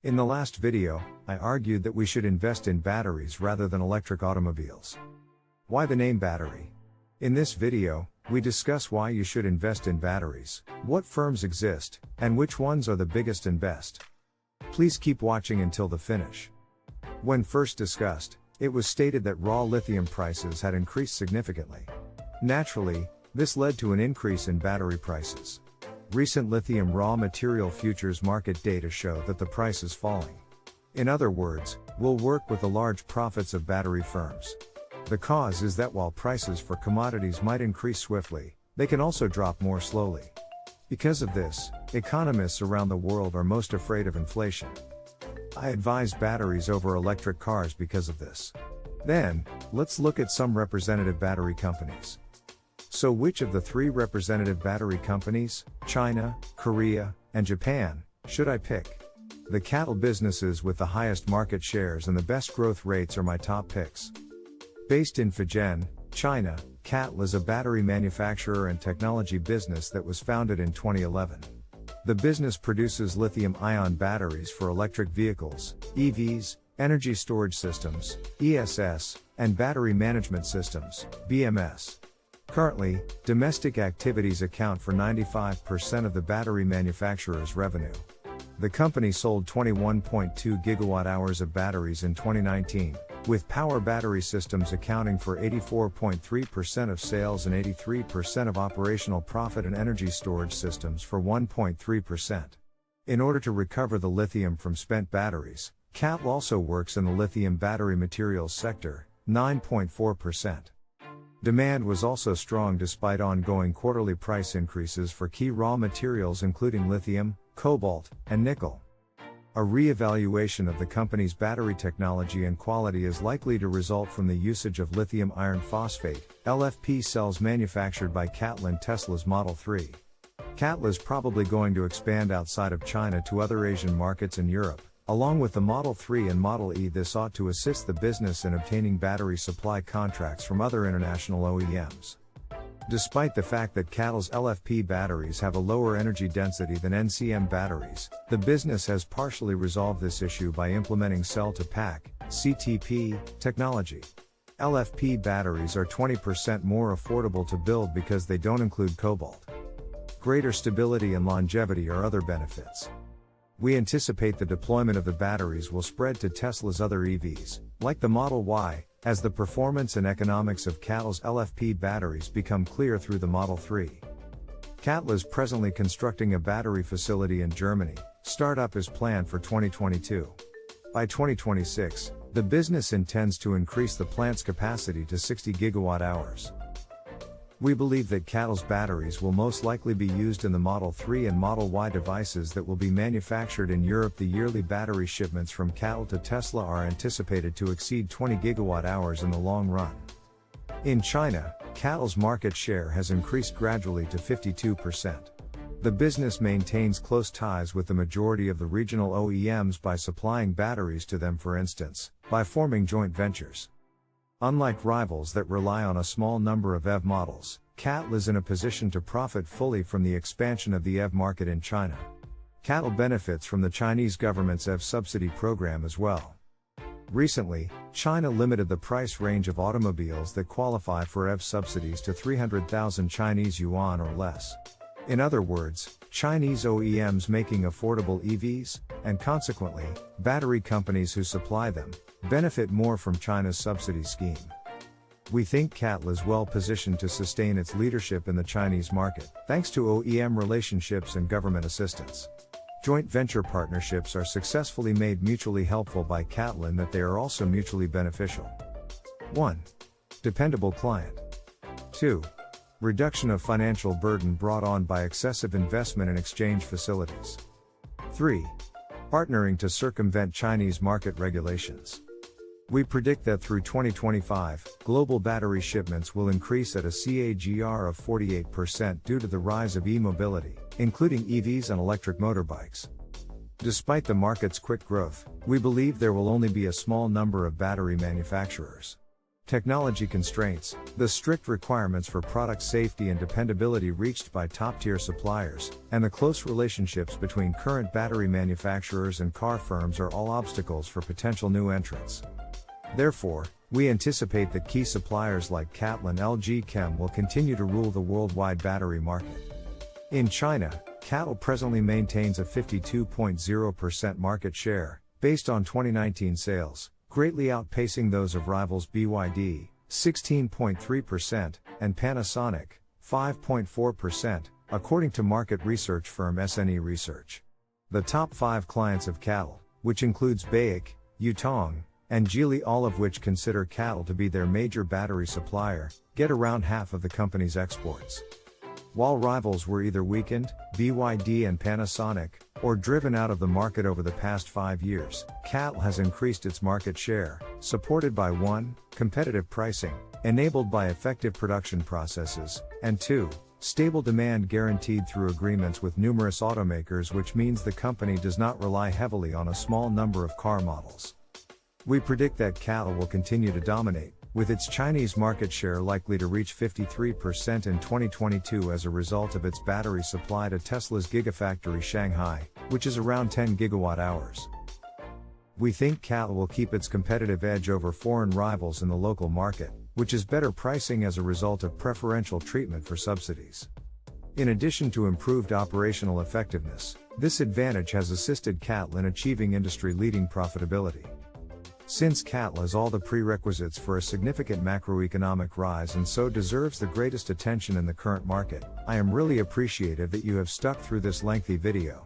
In the last video, I argued that we should invest in batteries rather than electric automobiles. Why the name battery? In this video, we discuss why you should invest in batteries, what firms exist, and which ones are the biggest and best. Please keep watching until the finish. When first discussed, it was stated that raw lithium prices had increased significantly. Naturally, this led to an increase in battery prices. Recent lithium raw material futures market data show that the price is falling. In other words, we'll work with the large profits of battery firms. The cause is that while prices for commodities might increase swiftly, they can also drop more slowly. Because of this, economists around the world are most afraid of inflation. I advise batteries over electric cars because of this. Then, let's look at some representative battery companies. So which of the three representative battery companies, China, Korea, and Japan, should I pick? The cattle businesses with the highest market shares and the best growth rates are my top picks. Based in Fujian, China, CATL is a battery manufacturer and technology business that was founded in 2011. The business produces lithium-ion batteries for electric vehicles, EVs, energy storage systems, ESS, and battery management systems, BMS. Currently, domestic activities account for 95% of the battery manufacturer's revenue. The company sold 21.2 gigawatt-hours of batteries in 2019, with power battery systems accounting for 84.3% of sales and 83% of operational profit, and energy storage systems for 1.3%. In order to recover the lithium from spent batteries, CATL also works in the lithium battery materials sector, 9.4%. Demand was also strong despite ongoing quarterly price increases for key raw materials including lithium, cobalt, and nickel. A re-evaluation of the company's battery technology and quality is likely to result from the usage of lithium iron phosphate, LFP cells manufactured by CATL in Tesla's Model 3. CATL is probably going to expand outside of China to other Asian markets and Europe. Along with the Model 3 and Model E, this ought to assist the business in obtaining battery supply contracts from other international OEMs. Despite the fact that CATL's LFP batteries have a lower energy density than NCM batteries, the business has partially resolved this issue by implementing cell-to-pack (CTP) technology. LFP batteries are 20% more affordable to build because they don't include cobalt. Greater stability and longevity are other benefits. We anticipate the deployment of the batteries will spread to Tesla's other EVs, like the Model Y, as the performance and economics of CATL's LFP batteries become clear through the Model 3. CATL is presently constructing a battery facility in Germany. Startup is planned for 2022. By 2026, the business intends to increase the plant's capacity to 60 gigawatt-hours. We believe that CATL's batteries will most likely be used in the Model 3 and Model Y devices that will be manufactured in Europe. The yearly battery shipments from CATL to Tesla are anticipated to exceed 20 gigawatt-hours in the long run. In China, CATL's market share has increased gradually to 52%. The business maintains close ties with the majority of the regional OEMs by supplying batteries to them, for instance, by forming joint ventures. Unlike rivals that rely on a small number of EV models, CATL is in a position to profit fully from the expansion of the EV market in China. CATL benefits from the Chinese government's EV subsidy program as well. Recently, China limited the price range of automobiles that qualify for EV subsidies to 300,000 Chinese yuan or less. In other words, Chinese OEMs making affordable EVs, and consequently, battery companies who supply them, benefit more from China's subsidy scheme. We think CATL is well positioned to sustain its leadership in the Chinese market, thanks to OEM relationships and government assistance. Joint venture partnerships are successfully made mutually helpful by CATL in that they are also mutually beneficial. 1. Dependable client. 2. Reduction of financial burden brought on by excessive investment in exchange facilities. 3. Partnering to circumvent Chinese market regulations. We predict that through 2025, global battery shipments will increase at a CAGR of 48% due to the rise of e-mobility, including EVs and electric motorbikes. Despite the market's quick growth, we believe there will only be a small number of battery manufacturers. Technology constraints, the strict requirements for product safety and dependability reached by top-tier suppliers, and the close relationships between current battery manufacturers and car firms are all obstacles for potential new entrants. Therefore, we anticipate that key suppliers like CATL and LG Chem will continue to rule the worldwide battery market. In China, CATL presently maintains a 52.0% market share, based on 2019 sales, greatly outpacing those of rivals BYD, 16.3%, and Panasonic, 5.4%, according to market research firm SNE Research. The top 5 clients of CATL, which includes BAIC, Yutong, and Geely, all of which consider CATL to be their major battery supplier, get around half of the company's exports. While rivals were either weakened, BYD and Panasonic, or driven out of the market over the past 5 years, CATL has increased its market share, supported by 1. Competitive pricing, enabled by effective production processes, and 2. Stable demand guaranteed through agreements with numerous automakers, which means the company does not rely heavily on a small number of car models. We predict that CATL will continue to dominate, with its Chinese market share likely to reach 53% in 2022 as a result of its battery supply to Tesla's Gigafactory Shanghai, which is around 10 gigawatt-hours. We think CATL will keep its competitive edge over foreign rivals in the local market, which is better pricing as a result of preferential treatment for subsidies. In addition to improved operational effectiveness, this advantage has assisted CATL in achieving industry-leading profitability. Since CATL has all the prerequisites for a significant macroeconomic rise and so deserves the greatest attention in the current market, I am really appreciative that you have stuck through this lengthy video.